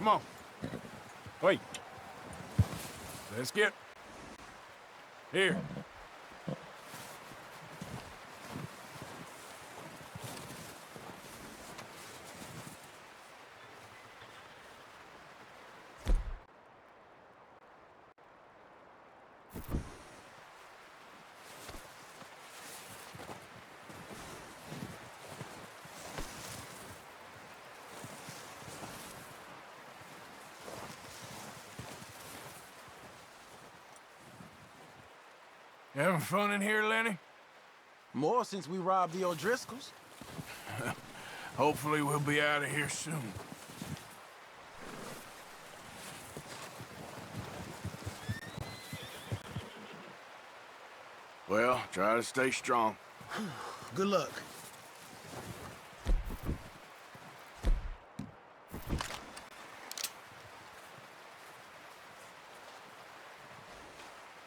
Come on. Wait. Let's get... Here. You having fun in here, Lenny? More since we robbed the O'Driscolls. Hopefully we'll be out of here soon. Well, try to stay strong. Good luck.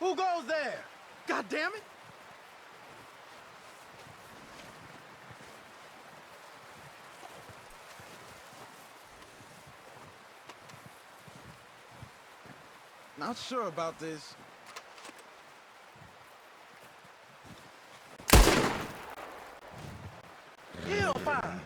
Who goes there? God damn it! Not sure about this. Hellfire!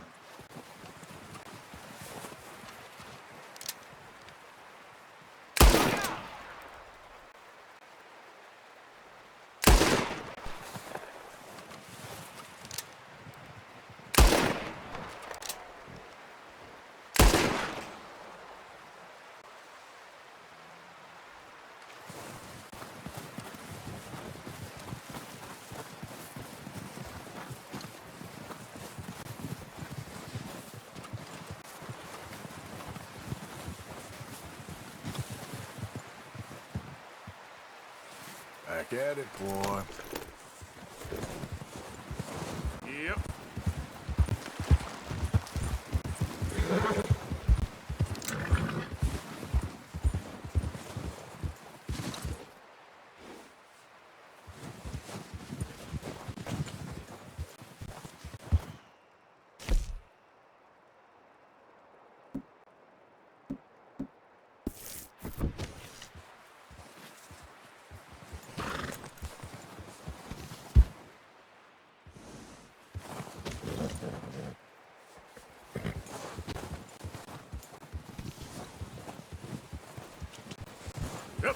Back at it, boy. Yep. Yep.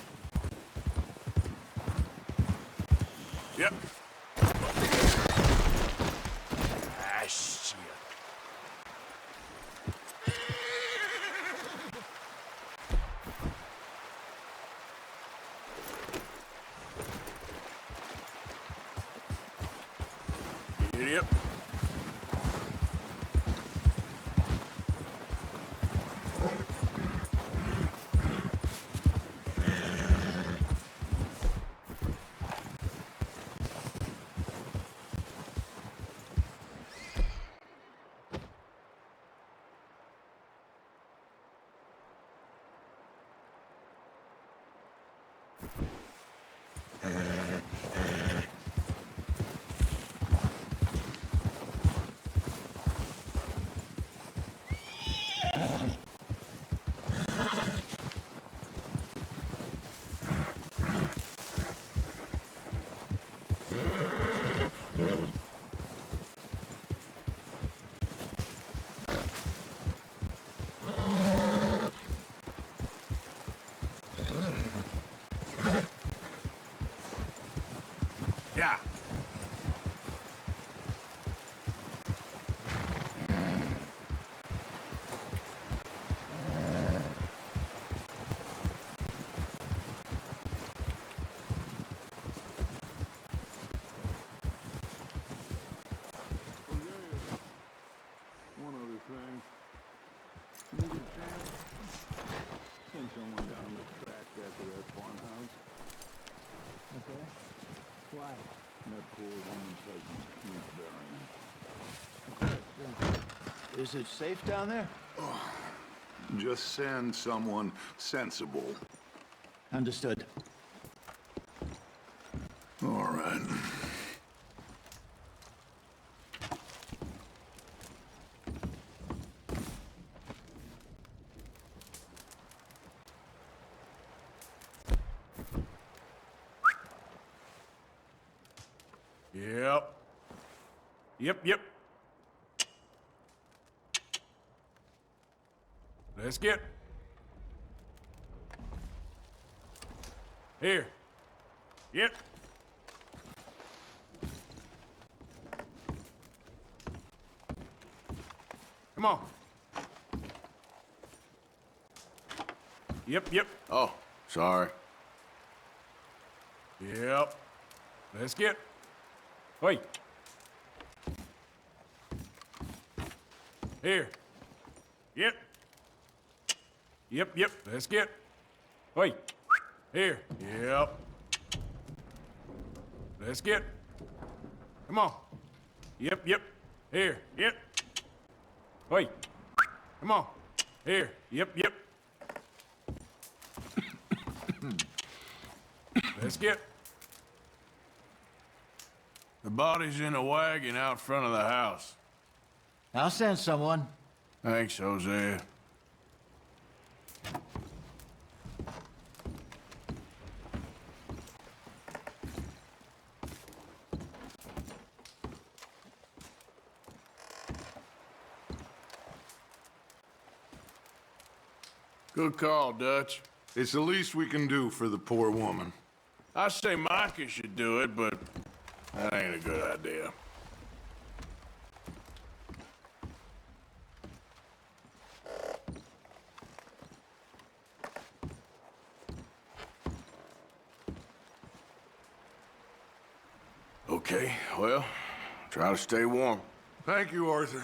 Yep. Ah, shit. Yep. Yeah. One other thing. You get a chance? Send someone down the track after that farmhouse. Okay. Why? That poor woman's husband keeps burying. Is it safe down there? Just send someone sensible. Understood. All right. Yep. Yep. Let's get. Here. Yep. Come on. Yep. Oh, sorry. Yep. Let's get. Wait. Here. Yep. Yep. Let's get. Wait. Here. Yep. Let's get. Come on. Yep. Here. Yep. Wait. Come on. Here. Yep. Let's get. The body's in a wagon out front of the house. I'll send someone. Thanks, Jose. Good call, Dutch. It's the least we can do for the poor woman. I say Micah should do it, but that ain't a good idea. Okay, well, try to stay warm. Thank you, Arthur.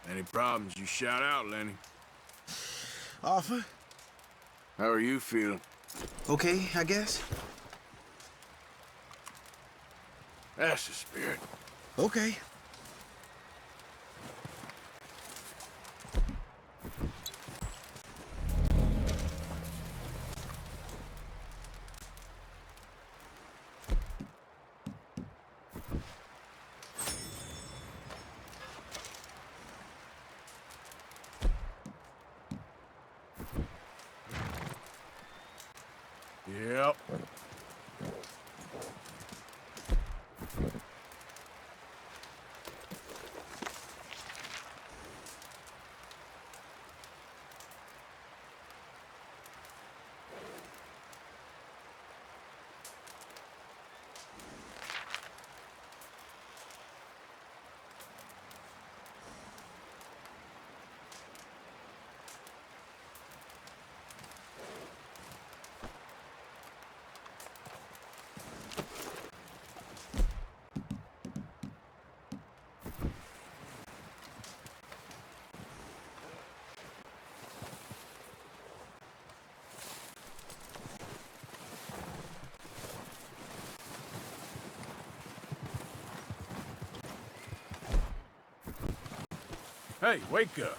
Any problems, you shout out, Lenny. Arthur? How are you feeling? Okay, I guess. That's the spirit. Okay. Yep. Hey, wake up.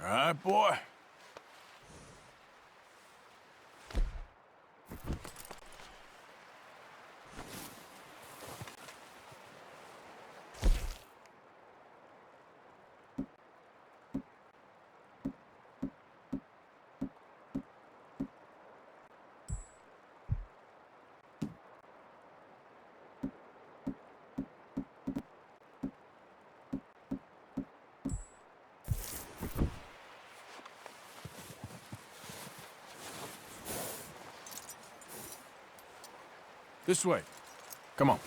All right, boy. This way. Come on.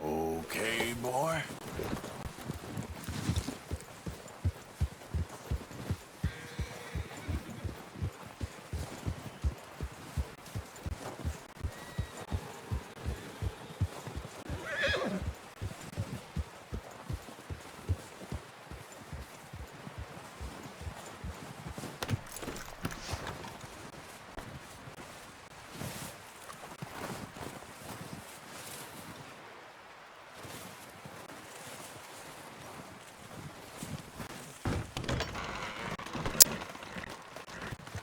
Okay, boy.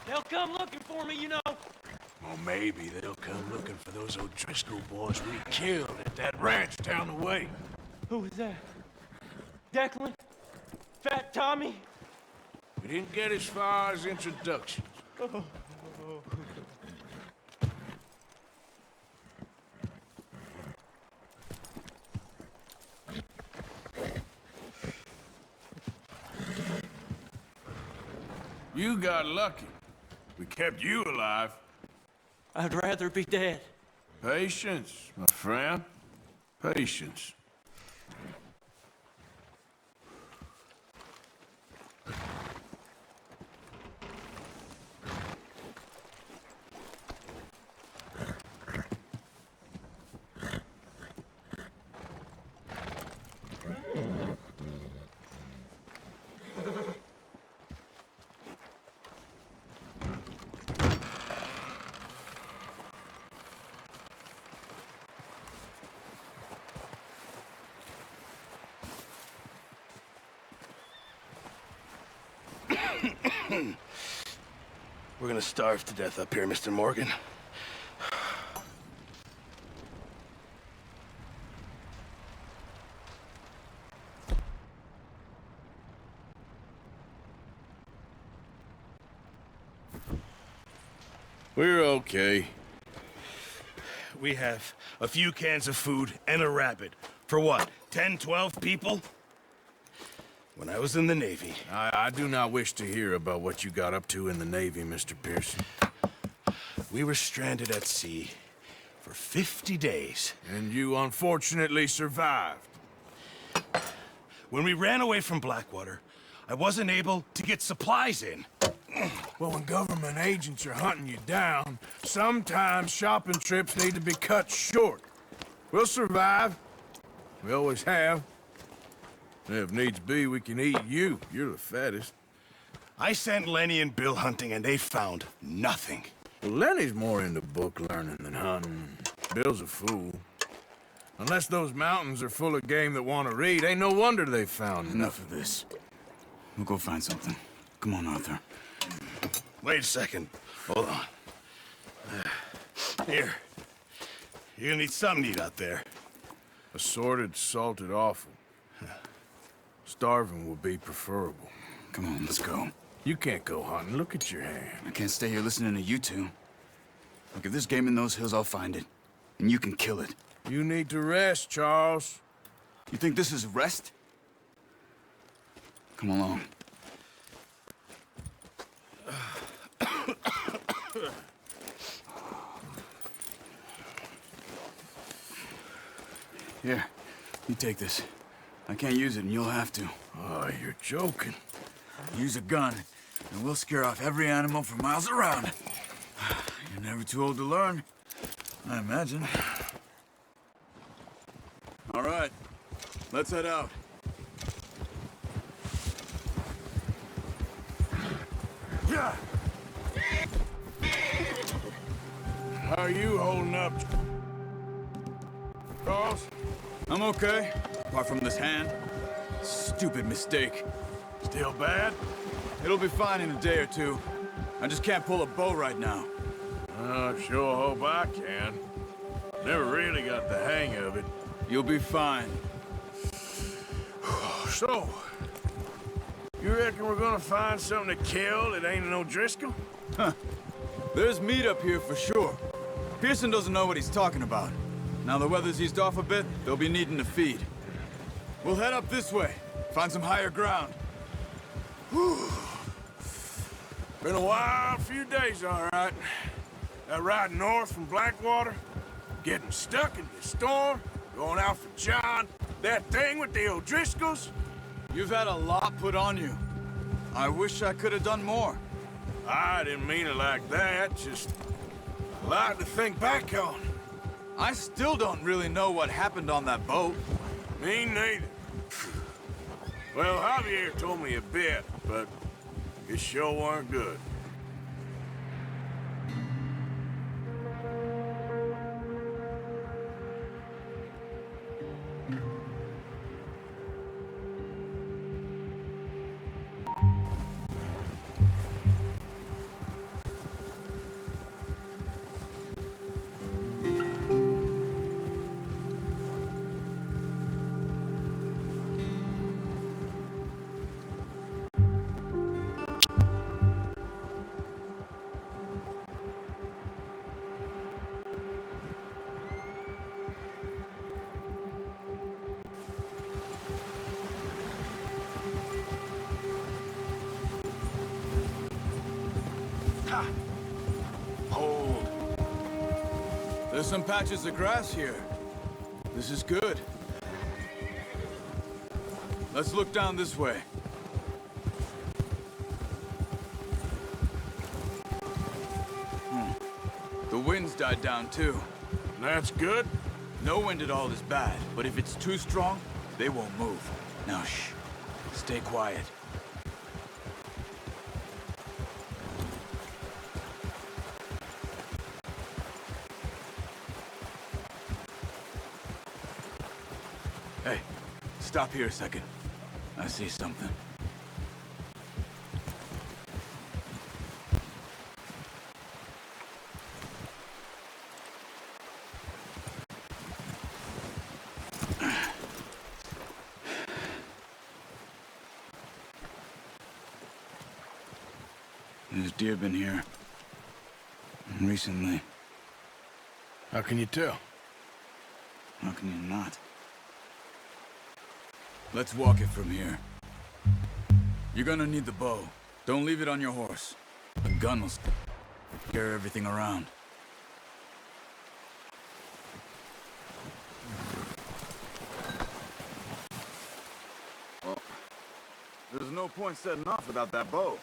They'll come looking for me, you know. Well, maybe they'll come looking for those O'Driscoll boys we killed at that ranch down the way. Who was that? Declan? Fat Tommy? We didn't get as far as introductions. You got lucky. We kept you alive. I'd rather be dead. Patience, my friend. Patience. We're gonna starve to death up here, Mr. Morgan. We're okay. We have a few cans of food and a rabbit. For what, 10, 12 people? When I was in the Navy... I do not wish to hear about what you got up to in the Navy, Mr. Pearson. We were stranded at sea for 50 days. And you unfortunately survived. When we ran away from Blackwater, I wasn't able to get supplies in. Well, when government agents are hunting you down, sometimes shopping trips need to be cut short. We'll survive. We always have. And if needs be, we can eat you. You're the fattest. I sent Lenny and Bill hunting, and they found nothing. Well, Lenny's more into book learning than hunting. Bill's a fool. Unless those mountains are full of game that want to read, ain't no wonder they found Enough of this. We'll go find something. Come on, Arthur. Wait a second. Hold on. Here. You're gonna need something to eat out there. Assorted, salted offal. Starving would be preferable. Come on, let's go. You can't go hunting. Look at your hand. I can't stay here listening to you two. Look, if there's game in those hills, I'll find it. And you can kill it. You need to rest, Charles. You think this is rest? Come along. Here, you take this. I can't use it, and you'll have to. Oh, you're joking. Use a gun, and we'll scare off every animal for miles around. You're never too old to learn, I imagine. All right, let's head out. Yeah. How are you holding up, Charles? I'm okay, apart from this hand. Stupid mistake. Still bad? It'll be fine in a day or two. I just can't pull a bow right now. I sure hope I can. Never really got the hang of it. You'll be fine. So, you reckon we're gonna find something to kill that ain't an O'Driscoll? There's meat up here for sure. Pearson doesn't know what he's talking about. Now the weather's eased off a bit, they'll be needing to feed. We'll head up this way, find some higher ground. Been a wild few days, all right. That ride north from Blackwater, getting stuck in the storm, going out for John, that thing with the O'Driscolls. You've had a lot put on you. I wish I could have done more. I didn't mean it like that, just a lot to think back on. I still don't really know what happened on that boat. Me neither. Well, Javier told me a bit, but it sure weren't good. Hold. There's some patches of grass here. This is good. Let's look down this way. The wind's died down too. That's good. No wind at all is bad, but if it's too strong, they won't move. Now shh. Stay quiet. Hey, stop here a second. I see something. There's deer been here. Recently. How can you tell? How can you not? Let's walk it from here. You're gonna need the bow. Don't leave it on your horse. The gun will scare everything around. Well, there's no point setting off without that bow.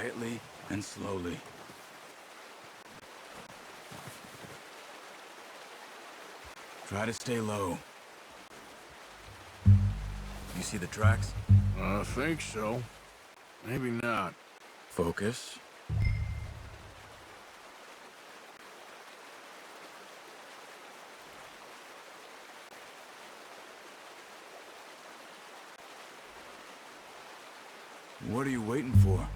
quietly and slowly. Try to stay low. You see the tracks? I think so. Maybe not. Focus. What are you waiting for?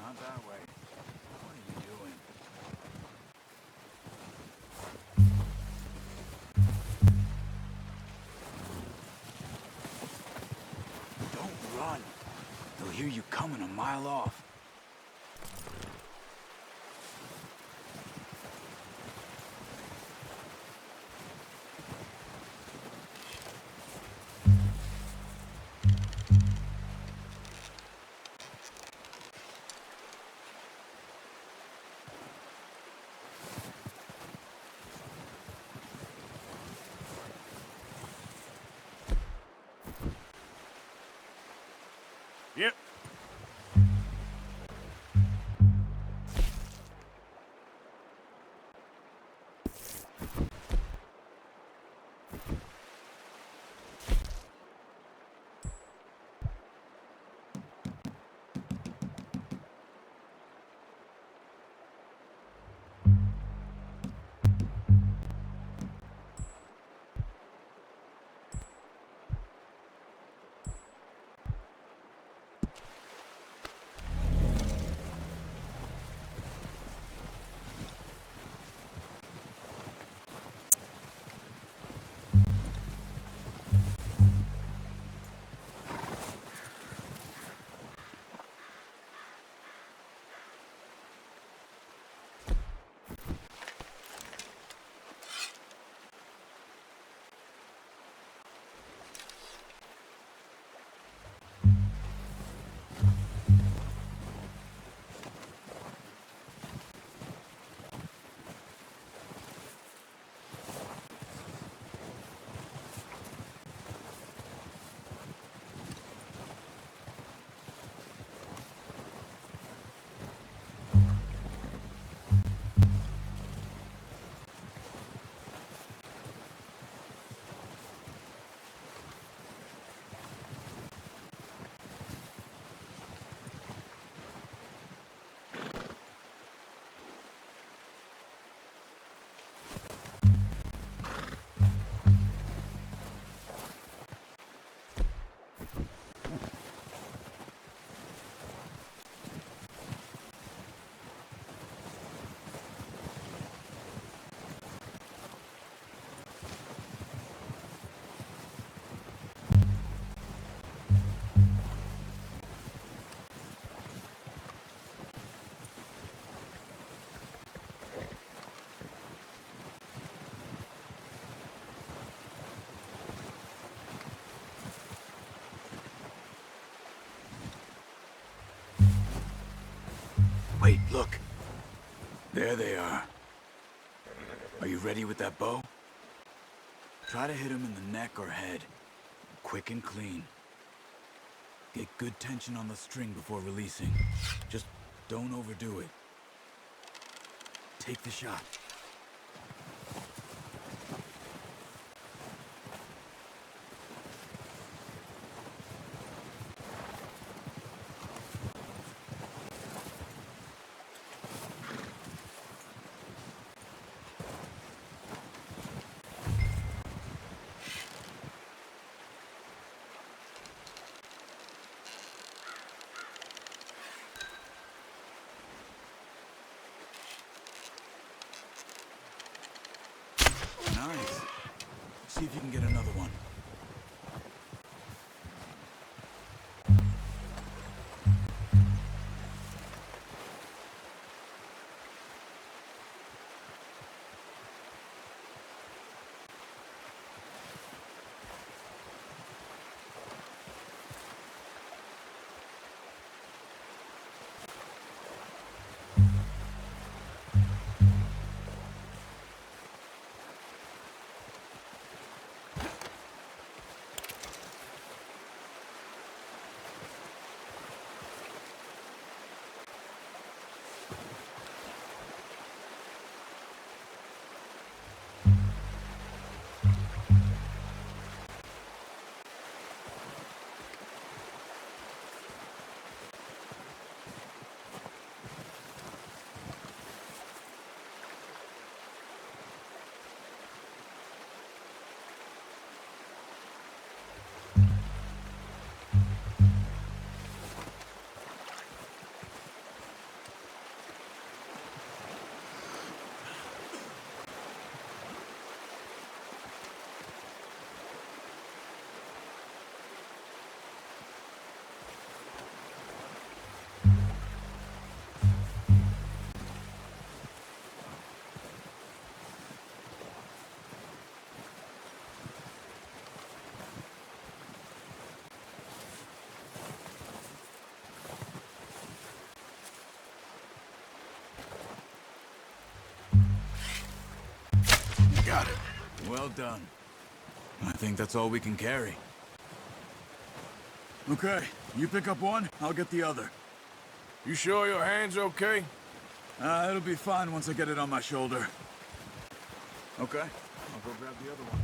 Not that way. What are you doing? Don't run. They'll hear you coming a mile off. Yep. Wait, look. There they are. Are you ready with that bow? Try to hit him in the neck or head. Quick and clean. Get good tension on the string before releasing. Just don't overdo it. Take the shot. Nice. See if you can get another one. Got it. Well done. I think that's all we can carry. Okay, you pick up one, I'll get the other. You sure your hand's okay? It'll be fine once I get it on my shoulder. Okay, I'll go grab the other one.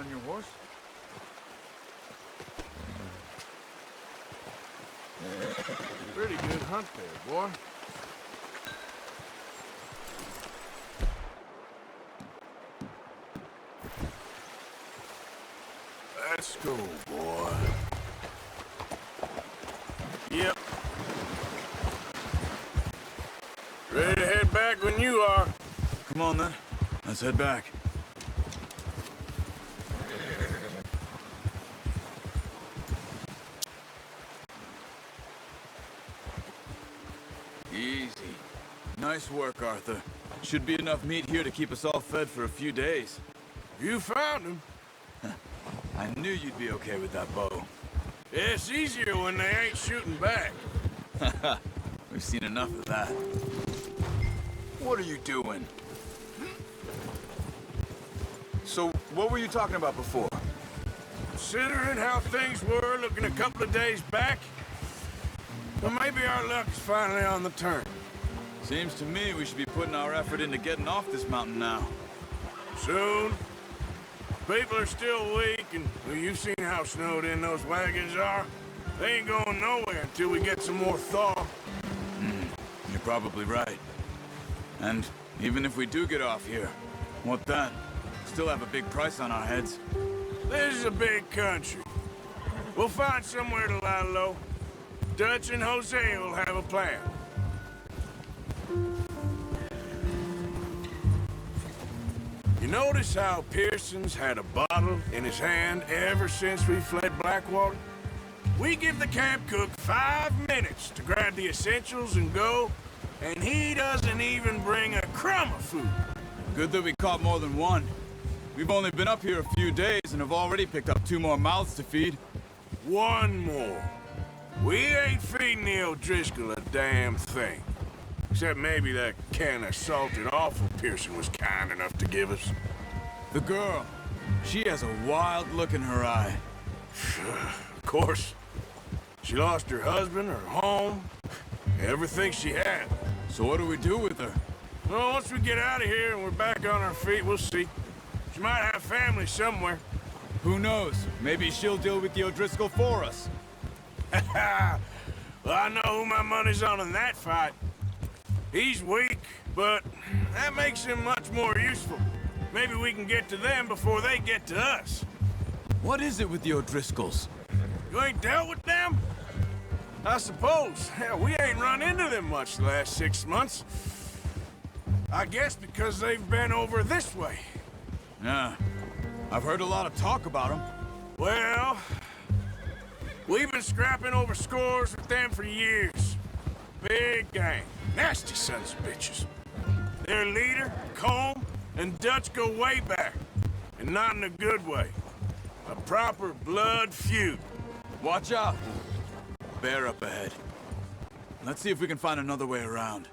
on your horse? Pretty good hunt there, boy. Let's go, boy. Yep. Ready to head back when you are. Come on, then. Let's head back. Easy. Nice work, Arthur. Should be enough meat here to keep us all fed for a few days. You found him. I knew you'd be okay with that bow. It's easier when they ain't shooting back. We've seen enough of that. What are you doing? So, what were you talking about before? Considering how things were looking a couple of days back, well, maybe our luck is finally on the turn. Seems to me we should be putting our effort into getting off this mountain now. Soon. People are still weak, and well, you've seen how snowed in those wagons are. They ain't going nowhere until we get some more thaw. You're probably right. And even if we do get off here, what then? Still have a big price on our heads. This is a big country. We'll find somewhere to lie low. Dutch and Jose will have a plan. You notice how Pearson's had a bottle in his hand ever since we fled Blackwater? We give the camp cook 5 minutes to grab the essentials and go, and he doesn't even bring a crumb of food. Good that we caught more than one. We've only been up here a few days and have already picked up 2 more mouths to feed. One more. We ain't feeding the O'Driscoll a damn thing. Except maybe that can of salted offal Pearson was kind enough to give us. The girl, she has a wild look in her eye. Of course. She lost her husband, her home, everything she had. So what do we do with her? Well, once we get out of here and we're back on our feet, we'll see. She might have family somewhere. Who knows? Maybe she'll deal with the O'Driscoll for us. Well, I know who my money's on in that fight. He's weak, but that makes him much more useful. Maybe we can get to them before they get to us. What is it with the O'Driscolls? You ain't dealt with them? I suppose. Hell, we ain't run into them much the last 6 months. I guess because they've been over this way. Yeah. I've heard a lot of talk about them. Well, we've been scrapping over scores with them for years. Big gang. Nasty sons of bitches. Their leader, Combe, and Dutch go way back. And not in a good way. A proper blood feud. Watch out! Bear up ahead. Let's see if we can find another way around.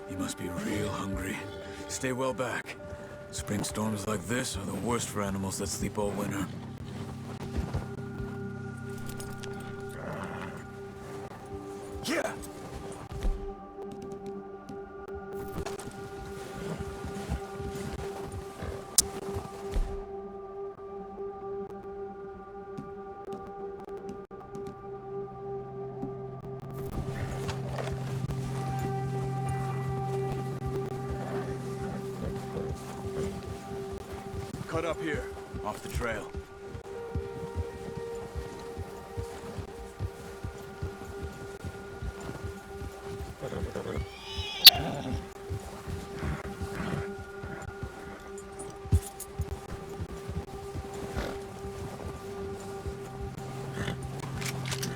He must be real hungry. Stay well back. Spring storms like this are the worst for animals that sleep all winter. Yeah! Cut up here, off the trail.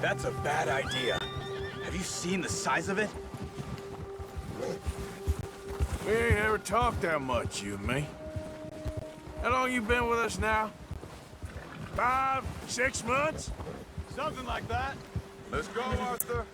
That's a bad idea. Have you seen the size of it? We ain't ever talked that much, you and me. How long you been with us now? 5, 6 months? Something like that. Let's go, Arthur.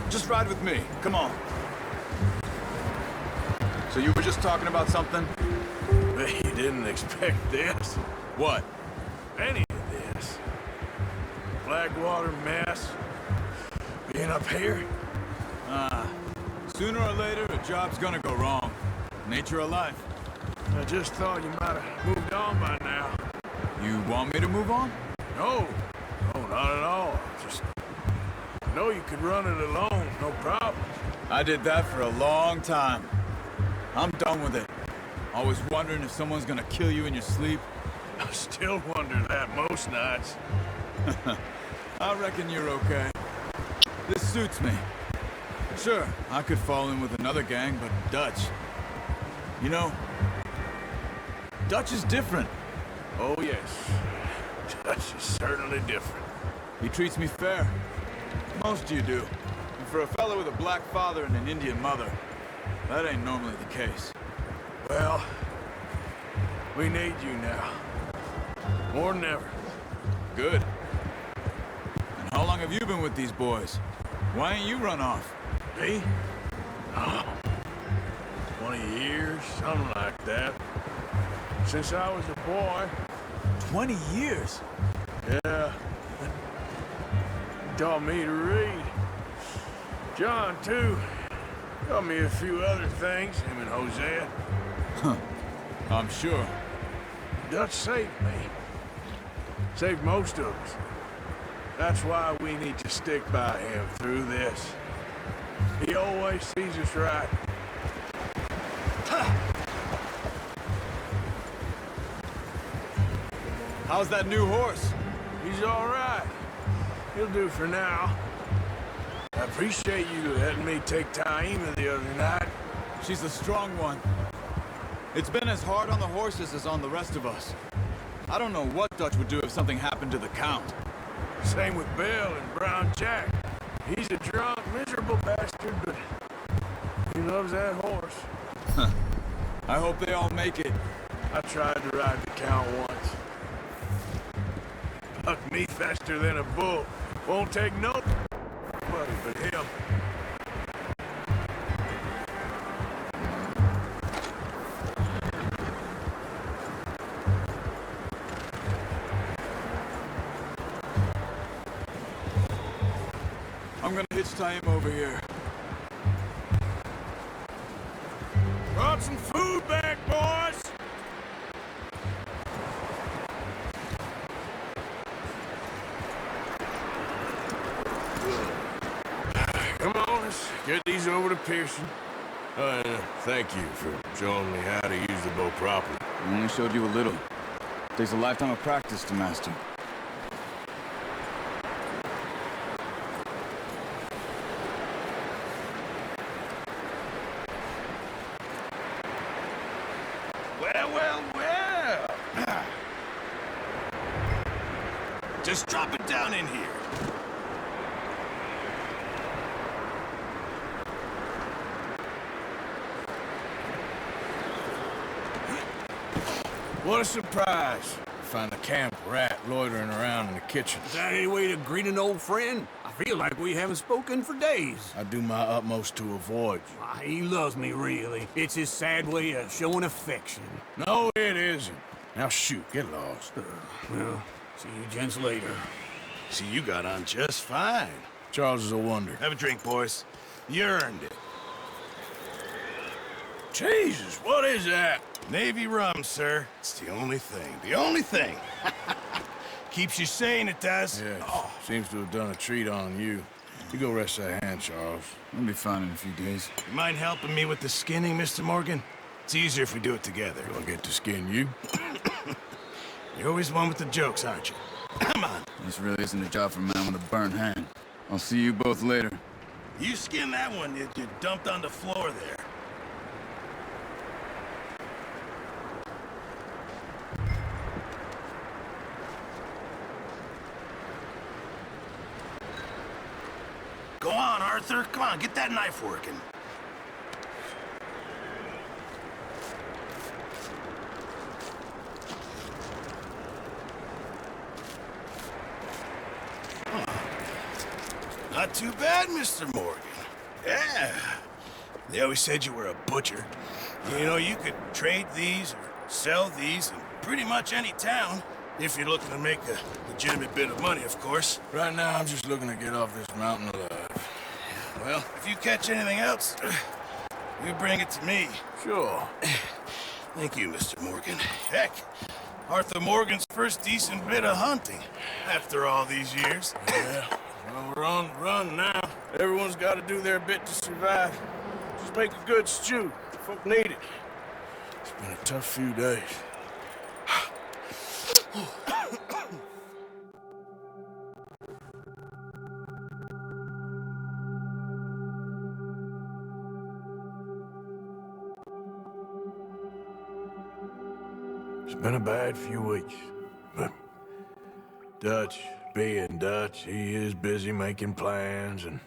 Just ride with me. Come on. So you were just talking about something? Bet you didn't expect this. What? Any of this. Blackwater mess. Being up here. Sooner or later, a job's gonna go wrong. Nature of life. I just thought you might have moved on by now. You want me to move on? No. No, not at all. Just know you could run it alone, no problem. I did that for a long time. I'm done with it. Always wondering if someone's gonna kill you in your sleep. I still wonder that most nights. I reckon you're okay. This suits me. Sure, I could fall in with another gang, but Dutch... You know, Dutch is different. Oh, yes. Dutch is certainly different. He treats me fair. Most of you do. And for a fellow with a black father and an Indian mother, that ain't normally the case. Well, we need you now. More than ever. Good. And how long have you been with these boys? Why ain't you run off? Me? Oh, 20 years, something like that. Since I was a boy. 20 years? Yeah. Taught me to read. John, too. Taught me a few other things, him and Hosea. Huh. I'm sure. Dutch saved me. Saved most of us. That's why we need to stick by him through this. He always sees us right. How's that new horse? He's all right. He'll do for now. I appreciate you letting me take Taima the other night. She's a strong one. It's been as hard on the horses as on the rest of us. I don't know what Dutch would do if something happened to the Count. Same with Bill and Brown Jack. He's a drunk, miserable bastard, but he loves that horse. I hope they all make it. I tried to ride the Count once. Bucked me faster than a bull. Won't take nobody but him. I'm gonna hitch tie him over here. Brought some food back, boys! Come on, let's get these over to Pearson. Thank you for showing me how to use the bow properly. I only showed you a little. Takes a lifetime of practice to master. Well. Just drop it down in here. What a surprise. Find a camp rat loitering around in the kitchen. Is that any way to greet an old friend? I feel like we haven't spoken for days. I do my utmost to avoid you. He loves me, really. It's his sad way of showing affection. No, it isn't. Now shoot, get lost. Well, see you gents later. See, you got on just fine. Charles is a wonder. Have a drink, boys. You earned it. Jesus, what is that? Navy rum, sir. It's the only thing. The only thing. Keeps you sane, it does. Yeah, seems to have done a treat on you. You go rest that hand, Charles. I'll be fine in a few days. You mind helping me with the skinning, Mr. Morgan? It's easier if we do it together. Do I get to skin you? You're always one with the jokes, aren't you? Come on. This really isn't a job for a man with a burnt hand. I'll see you both later. You skin that one you dumped on the floor there. Go on, Arthur. Come on, get that knife working. Not too bad, Mr. Morgan. Yeah. They always said you were a butcher. You know, you could trade these or sell these in pretty much any town, if you're looking to make a legitimate bit of money, of course. Right now, I'm just looking to get off this mountain alive. Well, if you catch anything else, you bring it to me. Sure. Thank you, Mr. Morgan. Heck, Arthur Morgan's first decent bit of hunting after all these years. Yeah, well, we're on the run now. Everyone's got to do their bit to survive. Just make a good stew. Folk need it. It's been a tough few days. It's been a bad few weeks, but Dutch being Dutch, he is busy making plans, and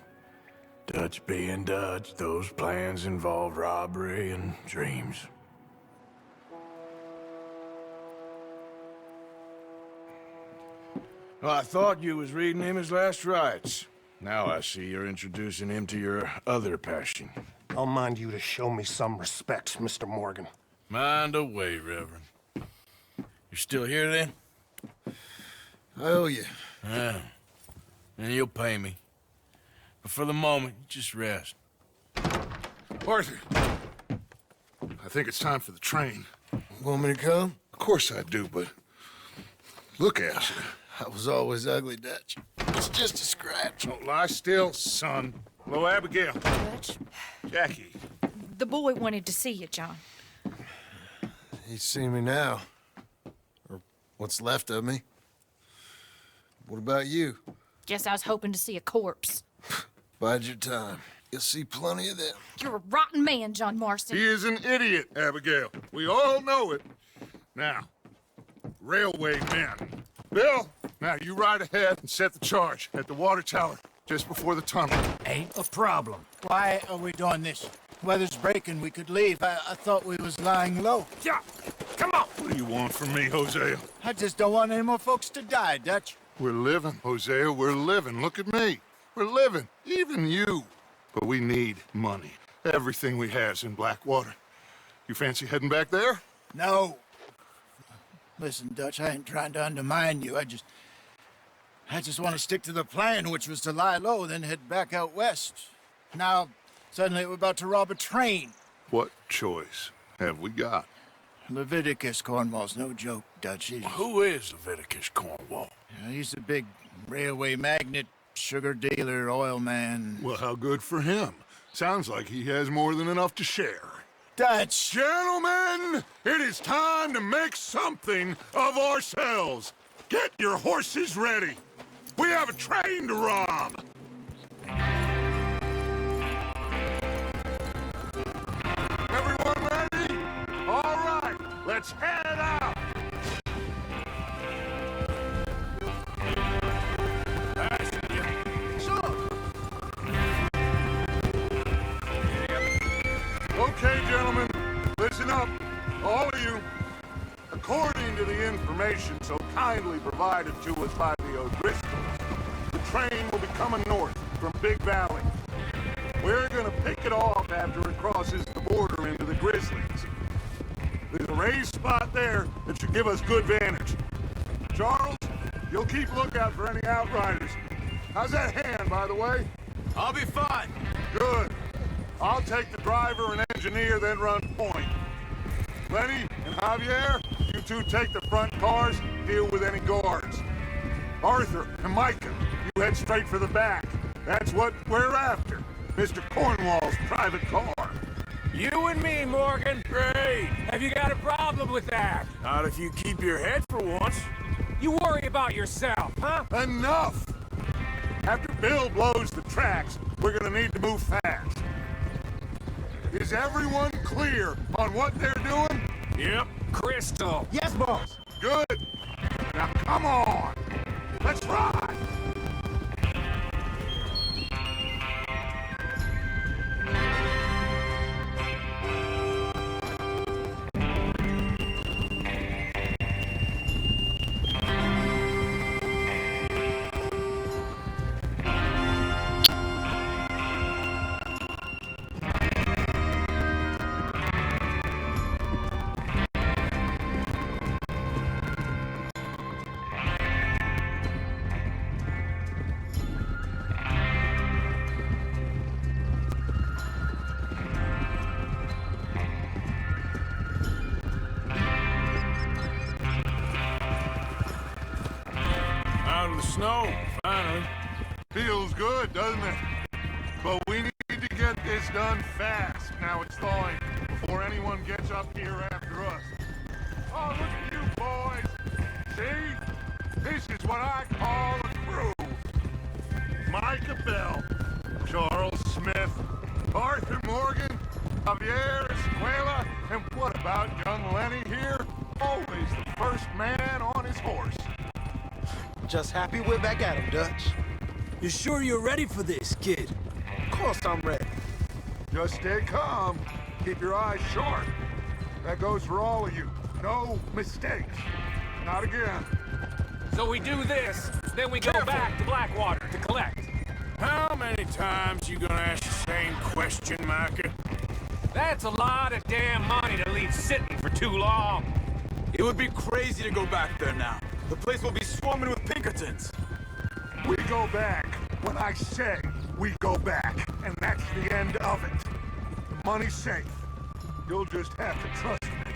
Dutch being Dutch, those plans involve robbery and dreams. Well, I thought you was reading him his last rites. Now I see you're introducing him to your other passion. I'll mind you to show me some respect, Mr. Morgan. Mind away, Reverend. You're still here, then? I owe you. Yeah. And you'll pay me. But for the moment, just rest. Arthur, I think it's time for the train. Want me to come? Of course I do, but look at you. I was always ugly, Dutch. It's just a scratch. Don't lie still, son. Hello, Abigail. Dutch, Jackie. the boy wanted to see you, John. He's seen me now. Or what's left of me. What about you? Guess I was hoping to see a corpse. Bide your time. You'll see plenty of them. You're a rotten man, John Marston. He is an idiot, Abigail. We all know it. Now, railway men. Bill, now you ride ahead and set the charge at the water tower just before the tunnel. Ain't a problem. Why are we doing this? Weather's breaking. We could leave. I thought we was lying low. Yeah, come on. What do you want from me, Hosea? I just don't want any more folks to die, Dutch. We're living, Hosea. We're living. Look at me. We're living. Even you. But we need money. Everything we have's in Blackwater. You fancy heading back there? No. Listen, Dutch, I ain't trying to undermine you. I just want to stick to the plan, which was to lie low, then head back out west. Now, suddenly we're about to rob a train. What choice have we got? Leviticus Cornwall's no joke, Dutch. Who is Leviticus Cornwall? He's a big railway magnate, sugar dealer, oil man. Well, how good for him. Sounds like he has more than enough to share. Dutch! Gentlemen, it is time to make something of ourselves. Get your horses ready. We have a train to rob. Everyone ready? All right, let's head out. Okay, gentlemen, listen up, all of you. According to the information so kindly provided to us by the O'Driscolls, the train will be coming north from Big Valley. We're gonna pick it off after it crosses the border into the Grizzlies. There's a raised spot there that should give us good vantage. Charles, you'll keep lookout for any outriders. How's that hand, by the way? I'll be fine. Good. I'll take the driver and engineer, then run point. Lenny and Javier, you two take the front cars, deal with any guards. Arthur and Micah, you head straight for the back. That's what we're after. Mr. Cornwall's private car. You and me, Morgan. Great. Have you got a problem with that? Not if you keep your head for once. You worry about yourself, huh? Enough! After Bill blows the tracks, we're gonna need to move fast. Is everyone clear on what they're doing? Yep. Crystal. Yes, boss. Good. Now come on. Let's ride. finally. Feels good, doesn't it? But we need to get this done fast. Now it's thawing before anyone gets up here after us. Oh, look at you boys. See? This is what I call a crew. Micah Bell, Charles Smith, Arthur Morgan, Javier Escuela, and what about young Lenny here? Always the first man on his horse. Just happy we're back at him, Dutch. You sure you're ready for this, kid? Of course I'm ready. Just stay calm. Keep your eyes sharp. That goes for all of you. No mistakes. Not again. So we do this, then we go back to Blackwater to collect. How many times you gonna ask the same question, Micah? That's a lot of damn money to leave sitting for too long. It would be crazy to go back there now. The place will be swarming with Pinkertons. We go back when I say we go back, and that's the end of it. The money's safe. You'll just have to trust me.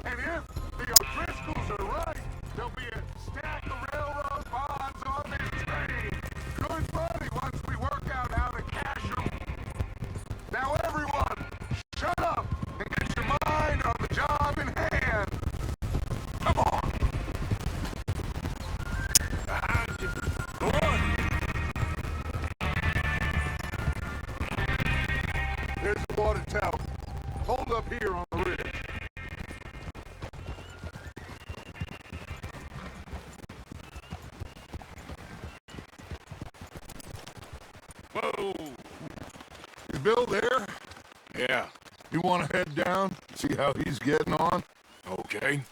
And if the O'Driscolls are right, there'll be a stack of railroad bonds on this train. Good money once we work out how to cash them. Now everyone, shut up and get your mind on the job in hand. Come on. Behind you. Go on. There's the water tower. Hold up here on the ridge. Whoa. Is Bill there? Yeah. You want to head down, see how he's getting on? Okay.